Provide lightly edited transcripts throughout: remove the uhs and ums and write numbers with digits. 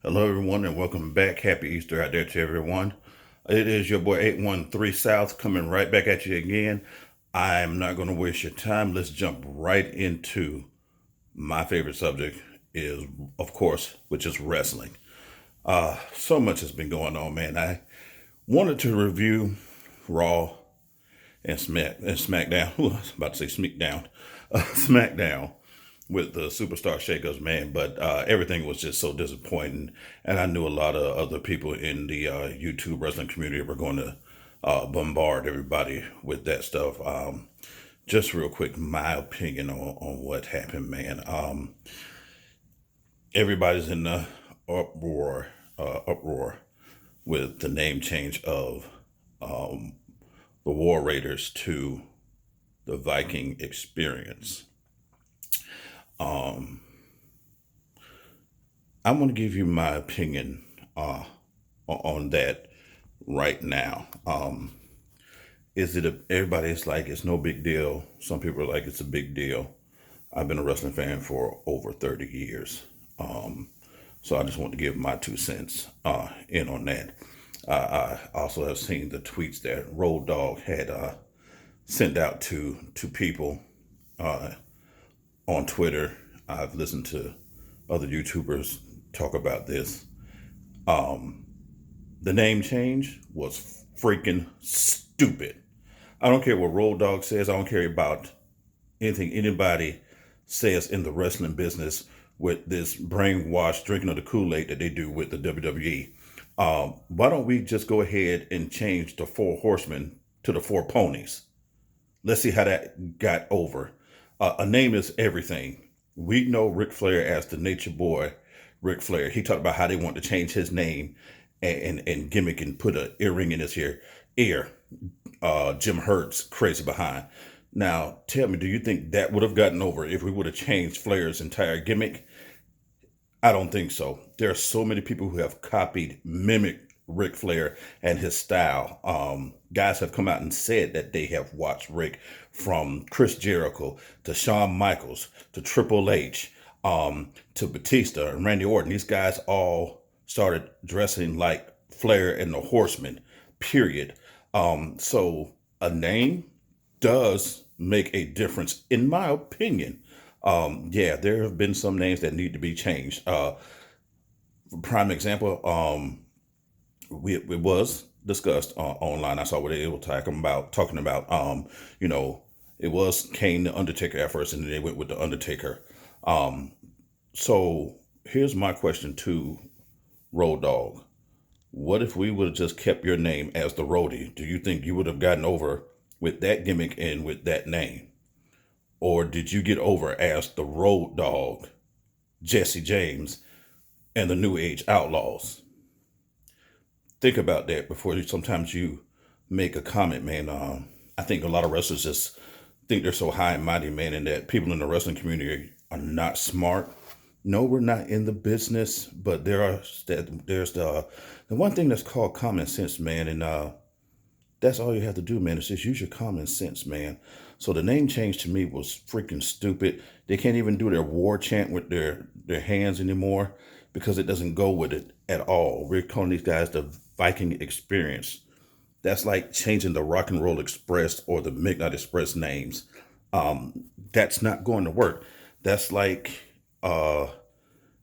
Hello, everyone, and welcome back. Happy Easter out there to everyone. It is your boy 813 South coming right back at you again. I'm not going to waste your time. Let's jump right into my favorite subject is, of course, which is wrestling. So much has been going on, man. I wanted to review Raw and SmackDown. I was about to say SmackDown. SmackDown with the superstar shakeups, man. But everything was just so disappointing, and I knew a lot of other people in the YouTube wrestling community were going to bombard everybody with that stuff. Just real quick, my opinion on what happened, man. Everybody's in the uproar with the name change of the War Raiders to the Viking Experience. I'm going to give you my opinion on that right now. Everybody's like, it's no big deal. Some people are like, it's a big deal. I've been a wrestling fan for over 30 years. So I just want to give my 2 cents in on that. I also have seen the tweets that Road Dogg had sent out to people on Twitter. I've listened to other YouTubers talk about this. The name change was freaking stupid. I don't care what Road Dogg says. I don't care about anything anybody says in the wrestling business with this brainwashed drinking of the Kool-Aid that they do with the WWE. Why don't we just go ahead and change the 4 horsemen to the 4 ponies? Let's see how that got over. A name is everything. We know Ric Flair as the Nature Boy, Ric Flair. He talked about how they want to change his name and gimmick and put an earring in his ear. Jim Hurt's crazy behind. Now, tell me, do you think that would have gotten over if we would have changed Flair's entire gimmick? I don't think so. There are so many people who have mimicked Ric Flair and his style. Guys have come out and said that they have watched Ric, from Chris Jericho to Shawn Michaels to Triple H to Batista and Randy Orton. These guys all started dressing like Flair and the Horsemen, period. So a name does make a difference, in my opinion. Yeah, there have been some names that need to be changed. Prime example, it was discussed online. I saw what they were talking about. It was Kane the Undertaker at first, and then they went with the Undertaker. So here's my question to Road Dogg. What if we would have just kept your name as the Roadie? Do you think you would have gotten over with that gimmick and with that name? Or did you get over as the Road Dogg, Jesse James, and the New Age Outlaws? Think about that before sometimes you make a comment, man. I think a lot of wrestlers just think they're so high and mighty, man, and that people in the wrestling community are not smart. No, we're not in the business, but there's the one thing that's called common sense, man, and that's all you have to do, man. Is just use your common sense, man. So the name change to me was freaking stupid. They can't even do their war chant with their hands anymore because it doesn't go with it at all. We're calling these guys the Viking Experience. That's like changing the Rock and Roll Express or the Midnight Express names. That's not going to work. That's like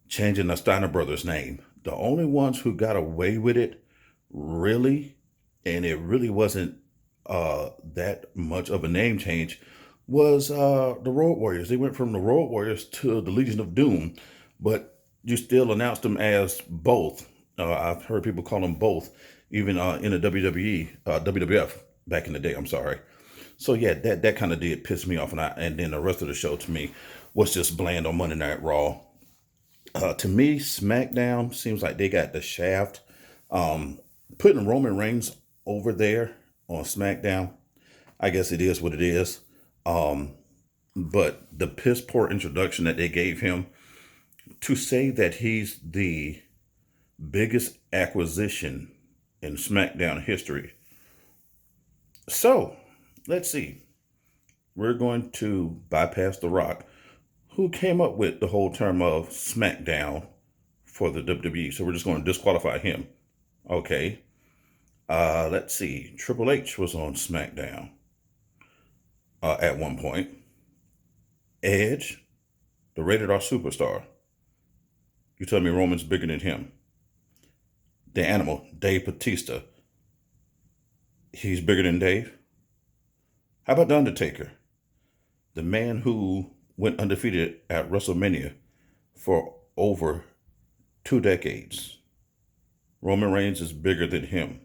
changing the Steiner Brothers name. The only ones who got away with it, really, and it really wasn't that much of a name change, was the Road Warriors. They went from the Road Warriors to the Legion of Doom, but you still announced them as both. I've heard people call them both, even in the WWF back in the day. I'm sorry. So yeah, that kind of did piss me off, and then the rest of the show to me was just bland on Monday Night Raw. To me, SmackDown seems like they got the shaft. Putting Roman Reigns over there on SmackDown, I guess it is what it is. But the piss poor introduction that they gave him, to say that he's the biggest acquisition in SmackDown history. So let's see. We're going to bypass The Rock, who came up with the whole term of SmackDown for the WWE. So we're just going to disqualify him. Okay. Let's see. Triple H was on SmackDown at one point. Edge, the rated R superstar. You tell me Roman's bigger than him. The Animal, Dave Bautista. He's bigger than Dave. How about The Undertaker? The man who went undefeated at WrestleMania for over 2 decades. Roman Reigns is bigger than him.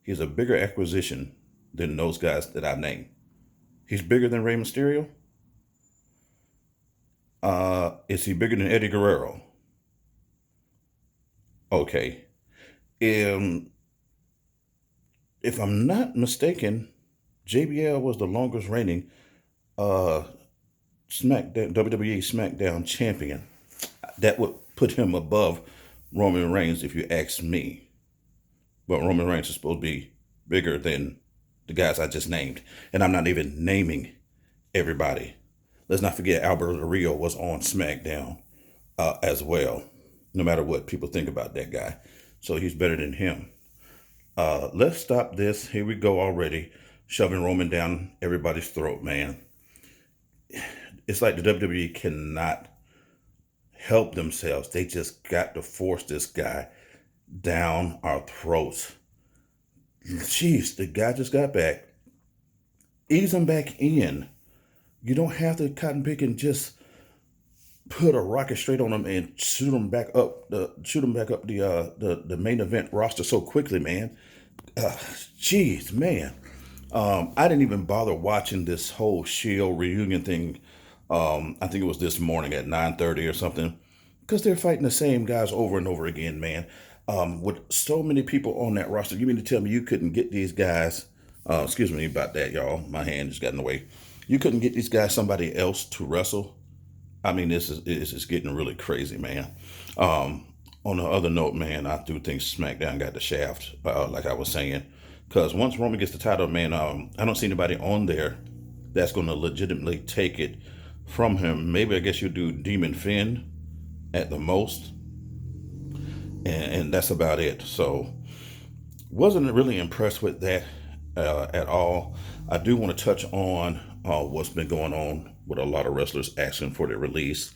He's a bigger acquisition than those guys that I named. He's bigger than Rey Mysterio. Is he bigger than Eddie Guerrero? Okay. If I'm not mistaken, JBL was the longest reigning SmackDown WWE SmackDown champion. That would put him above Roman Reigns if you ask me. But Roman Reigns is supposed to be bigger than the guys I just named. And I'm not even naming everybody. Let's not forget Alberto Del Rio was on SmackDown as well, no matter what people think about that guy. So he's better than him. Let's stop this. Here we go already, shoving Roman down everybody's throat, man. It's like the WWE cannot help themselves. They just got to force this guy down our throats. Jeez, the guy just got back. Ease him back in. You don't have to cotton pick and just put a rocket straight on him and shoot him back up the main event roster so quickly, man. Jeez, man. I didn't even bother watching this whole Shield reunion thing. I think it was this morning at 9:30 or something, because they're fighting the same guys over and over again, man. With so many people on that roster, you mean to tell me you couldn't get these guys? Excuse me about that, y'all. My hand just got in the way. You couldn't get these guys somebody else to wrestle? I mean, this is getting really crazy, man. On the other note, man, I do think SmackDown got the shaft, like I was saying, because once Roman gets the title, man, I don't see anybody on there that's going to legitimately take it from him. Maybe I guess you do Demon Finn at the most, and that's about it. So wasn't really impressed with that at all. I do want to touch on what's been going on with a lot of wrestlers asking for their release.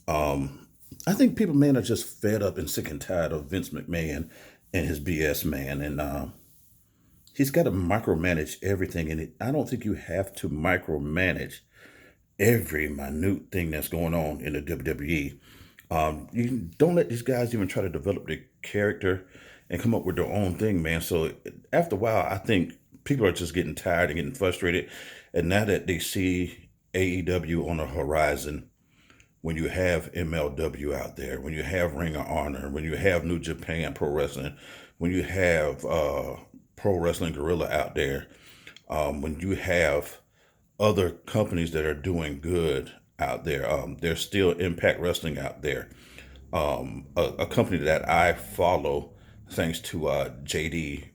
I think people, man, are just fed up and sick and tired of Vince McMahon and his BS, man. And he's got to micromanage everything. And I don't think you have to micromanage every minute thing that's going on in the WWE. You don't let these guys even try to develop their character and come up with their own thing, man. So after a while, I think people are just getting tired and getting frustrated. And now that they see AEW on the horizon, when you have MLW out there, when you have Ring of Honor, when you have New Japan Pro Wrestling, when you have Pro Wrestling Guerrilla out there, when you have other companies that are doing good out there, there's still Impact Wrestling out there. A company that I follow, thanks to JD,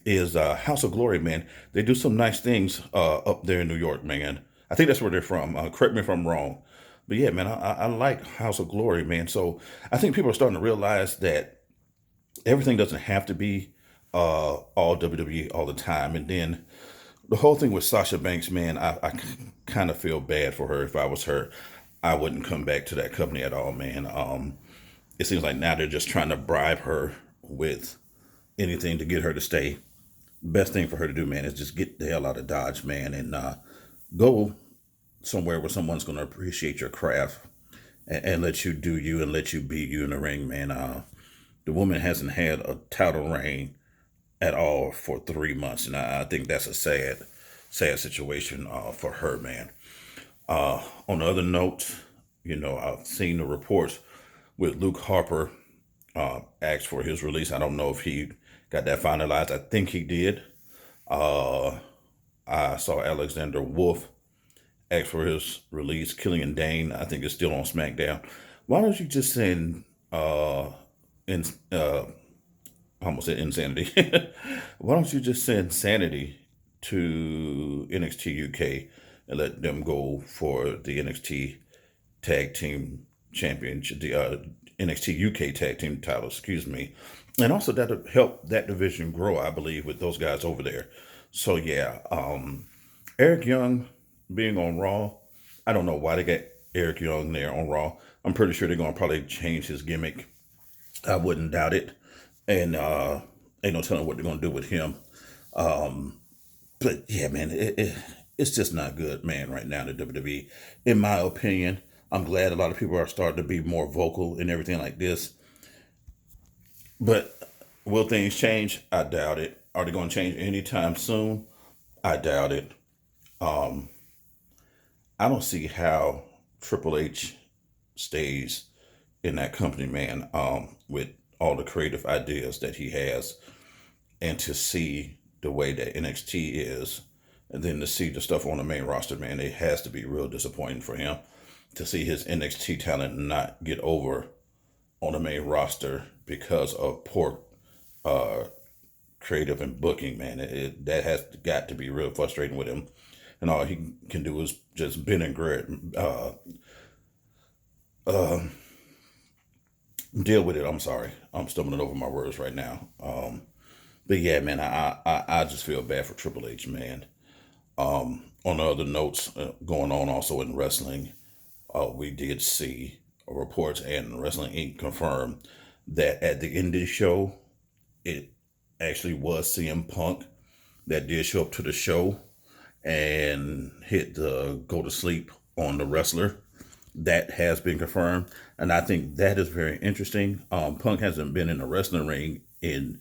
is House of Glory, man. They do some nice things up there in New York, man. I think that's where they're from. Correct me if I'm wrong. But yeah, man, I like House of Glory, man. So I think people are starting to realize that everything doesn't have to be all WWE all the time. And then the whole thing with Sasha Banks, man, I kind of feel bad for her. If I was her, I wouldn't come back to that company at all, man. It seems like now they're just trying to bribe her with anything to get her to stay. Best thing for her to do, man, is just get the hell out of Dodge, man, and go somewhere where someone's going to appreciate your craft and let you do you and let you be you in the ring, man. The woman hasn't had a title reign at all for 3 months, and I think that's a sad situation for her, man. On the other note, I've seen the reports with Luke Harper asked for his release. I don't know if he got that finalized. I think he did. I saw Alexander Wolf ask for his release. Killian Dane, I think, is still on SmackDown. Why don't you just send I almost said Insanity. Why don't you just send Sanity to NXT UK and let them go for the NXT Tag Team championship, the NXT UK tag team titles, excuse me. And also that'll help that division grow, I believe, with those guys over there. So yeah, Eric Young being on Raw, I don't know why they got Eric Young there on Raw. I'm pretty sure they're gonna probably change his gimmick. I wouldn't doubt it. And ain't no telling what they're gonna do with him. But yeah, man, it's just not good, man, right now in the WWE. In my opinion, I'm glad a lot of people are starting to be more vocal and everything like this. But will things change? I doubt it. Are they going to change anytime soon? I doubt it. I don't see how Triple H stays in that company, man, with all the creative ideas that he has, and to see the way that NXT is, and then to see the stuff on the main roster, man, it has to be real disappointing for him to see his NXT talent not get over on the main roster because of poor creative and booking, man. That has got to be real frustrating with him. And all he can do is just bend and grit, deal with it. I'm sorry. I'm stumbling over my words right now. But yeah, man, I just feel bad for Triple H, man. On the other notes going on also in wrestling, we did see reports and Wrestling Inc. confirmed that at the end of the show, it actually was CM Punk that did show up to the show and hit the go to sleep on the wrestler. That has been confirmed. And I think that is very interesting. Punk hasn't been in the wrestling ring in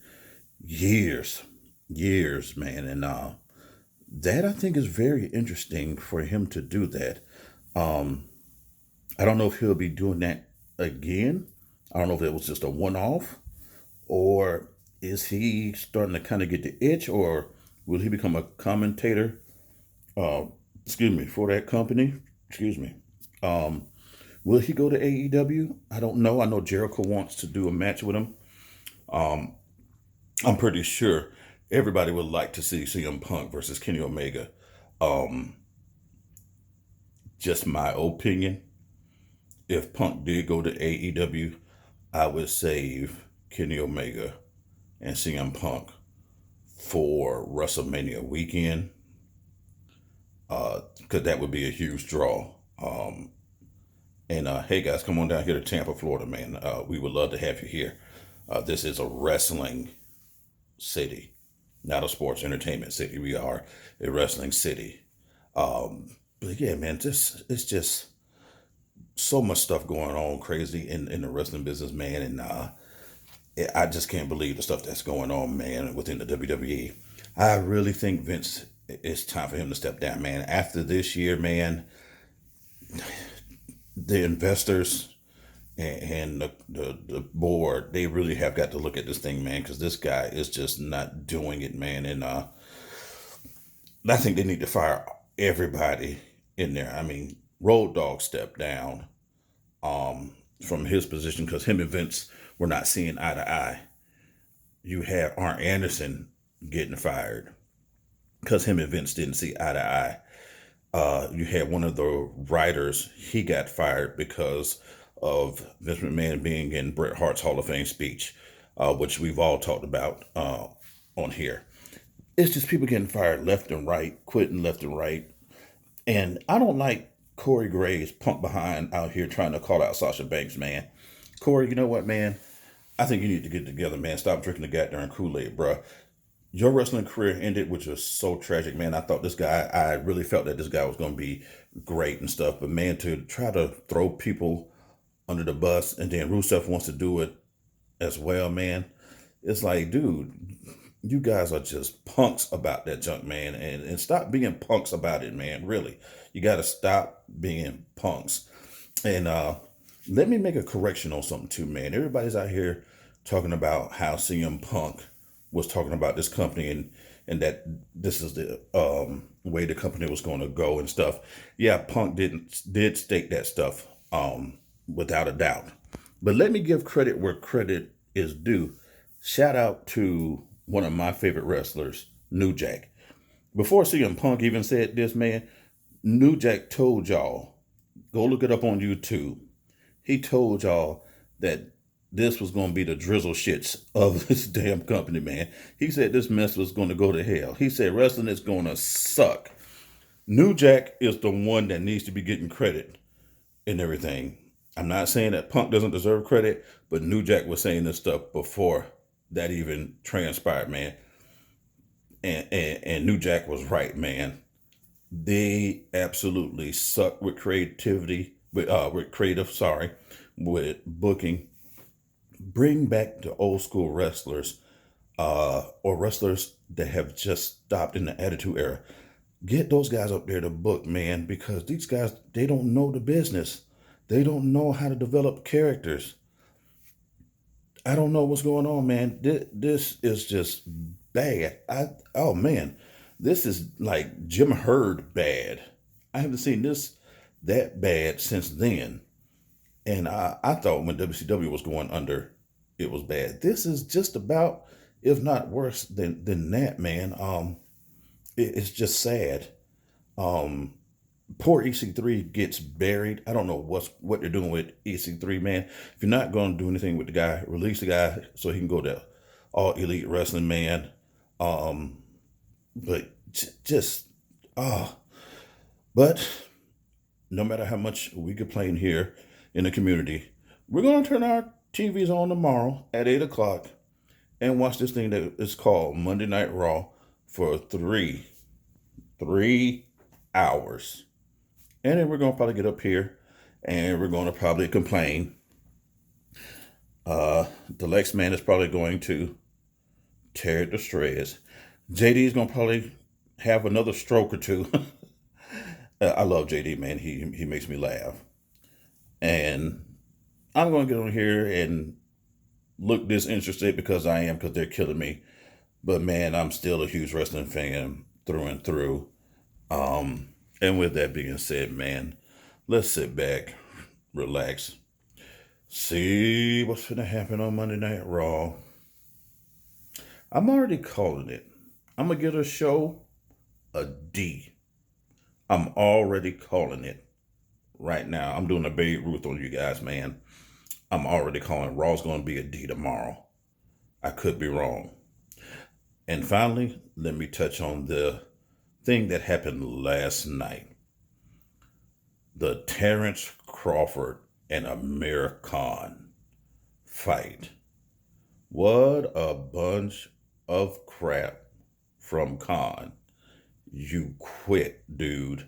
years, man. And that I think is very interesting for him to do that. I don't know if he'll be doing that again. I don't know if it was just a one-off, or is he starting to kind of get the itch, or will he become a commentator? For that company. Excuse me. Will he go to AEW? I don't know. I know Jericho wants to do a match with him. I'm pretty sure everybody would like to see CM Punk versus Kenny Omega. Just my opinion. If Punk did go to AEW, I would save Kenny Omega and CM Punk for WrestleMania weekend, because that would be a huge draw. And hey guys, come on down here to Tampa, Florida, man. We would love to have you here. This is a wrestling city, not a sports entertainment city. We are a wrestling city. But yeah, man, it's just so much stuff going on crazy in the wrestling business, man. And I just can't believe the stuff that's going on, man, within the WWE. I really think Vince, it's time for him to step down, man. After this year, man, the investors and the board, they really have got to look at this thing, man, because this guy is just not doing it, man. And I think they need to fire everybody in there. I mean, Road Dogg stepped down from his position because him and Vince were not seeing eye to eye. You had Arn Anderson getting fired because him and Vince didn't see eye to eye. You had one of the writers, he got fired because of Vince McMahon being in Bret Hart's Hall of Fame speech, which we've all talked about on here. It's just people getting fired left and right, quitting left and right. And I don't like Corey Graves punk behind out here trying to call out Sasha Banks, man. Corey, you know what, man? I think you need to get together, man. Stop drinking the goddamn Kool-Aid, bruh. Your wrestling career ended, which was so tragic, man. I really felt that this guy was going to be great and stuff. But, man, to try to throw people under the bus, and then Rusev wants to do it as well, man. It's like, dude, you guys are just punks about that junk, man. And stop being punks about it, man. Really. You got to stop being punks. And let me make a correction on something, too, man. Everybody's out here talking about how CM Punk was talking about this company and that this is the way the company was going to go and stuff. Yeah, Punk did state that stuff without a doubt. But let me give credit where credit is due. Shout out to one of my favorite wrestlers, New Jack. Before CM Punk even said this, man, New Jack told y'all, go look it up on YouTube. He told y'all that this was going to be the drizzle shits of this damn company, man. He said this mess was going to go to hell. He said wrestling is going to suck. New Jack is the one that needs to be getting credit and everything. I'm not saying that Punk doesn't deserve credit, but New Jack was saying this stuff before that even transpired, man. And New Jack was right, man. They absolutely suck with creativity, with creative, sorry, with booking. Bring back the old school wrestlers, or wrestlers that have just stopped in the Attitude Era. Get those guys up there to book, man, because these guys, they don't know the business. They don't know how to develop characters. I don't know what's going on, man. This is just bad. Oh man, this is like Jim Herd bad. I haven't seen this that bad since then. And I thought when WCW was going under, it was bad. This is just about, if not worse than that, man. It's just sad. Poor EC3 gets buried. I don't know what they're doing with EC3, man. If you're not going to do anything with the guy, release the guy so he can go to All Elite Wrestling, man. But just but no matter how much we complain here in the community, we're going to turn our TVs on tomorrow at 8 o'clock and watch this thing that is called Monday Night Raw for three hours. And then we're going to probably get up here and we're going to probably complain. The Lex Man is probably going to tear it to shreds. JD's going to probably have another stroke or two. I love JD, man. He makes me laugh. And I'm going to get on here and look disinterested because I am, because they're killing me. But man, I'm still a huge wrestling fan through and through. And with that being said, man, let's sit back, relax, see what's going to happen on Monday Night Raw. I'm already calling it. I'm going to give a show a D. I'm already calling it right now. I'm doing a Babe Ruth on you guys, man. I'm already calling Raw's going to be a D tomorrow. I could be wrong. And finally, let me touch on the thing that happened last night. The Terrence Crawford and Amir Khan fight. What a bunch of crap from Khan. You quit, dude.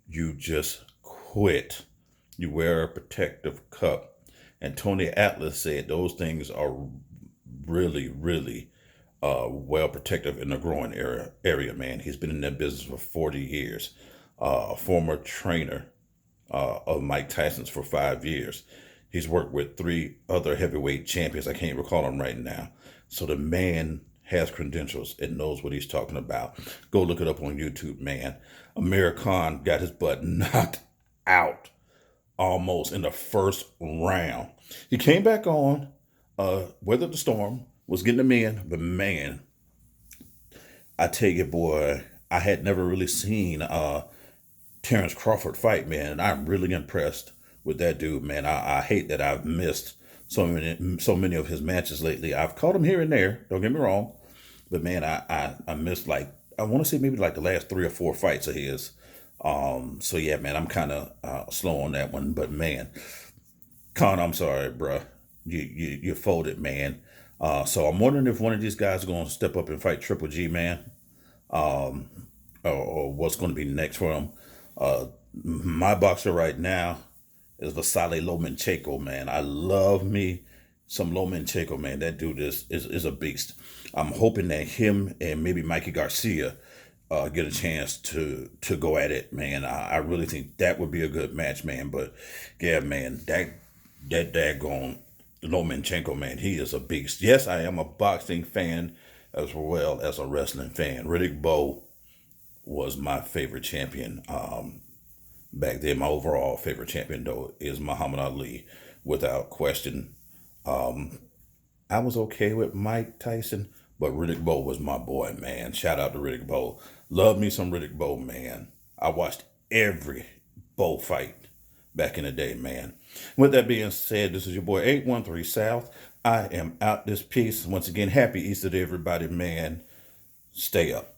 You just quit. You wear a protective cup. And Tony Atlas said those things are really, really well protective in the growing area, man. He's been in that business for 40 years. Former trainer of Mike Tyson's for 5 years. He's worked with 3 other heavyweight champions. I can't recall them right now. So the man has credentials and knows what he's talking about. Go look it up on YouTube, man. Amir Khan got his butt knocked out almost in the first round. He came back on, weathered the storm, was getting him in, but man, I tell you, boy, I had never really seen Terrence Crawford fight, man, and I'm really impressed with that dude, man. I hate that I've missed so many of his matches lately. I've caught him here and there, don't get me wrong, but man, I missed, like, I want to say maybe like the last 3 or 4 fights of his. So yeah, man, I'm kind of slow on that one, but man, Con, I'm sorry, bruh. You folded, man. So I'm wondering if one of these guys is going to step up and fight Triple G, man. Or what's going to be next for him. My boxer right now is Vasily Lomachenko, man. I love me some Lomachenko, man. That dude is a beast. I'm hoping that him and maybe Mikey Garcia get a chance to go at it, man. I really think that would be a good match, man. But yeah, man, that daggone Lomachenko, man, he is a beast. Yes, I am a boxing fan as well as a wrestling fan. Riddick Bowe was my favorite champion back then. My overall favorite champion, though, is Muhammad Ali, without question. I was okay with Mike Tyson, but Riddick Bowe was my boy, man. Shout out to Riddick Bowe. Love me some Riddick Bowe, man. I watched every Bowe fight back in the day, man. With that being said, this is your boy 813 South. I am out this piece. Once again, happy Easter to everybody, man. Stay up.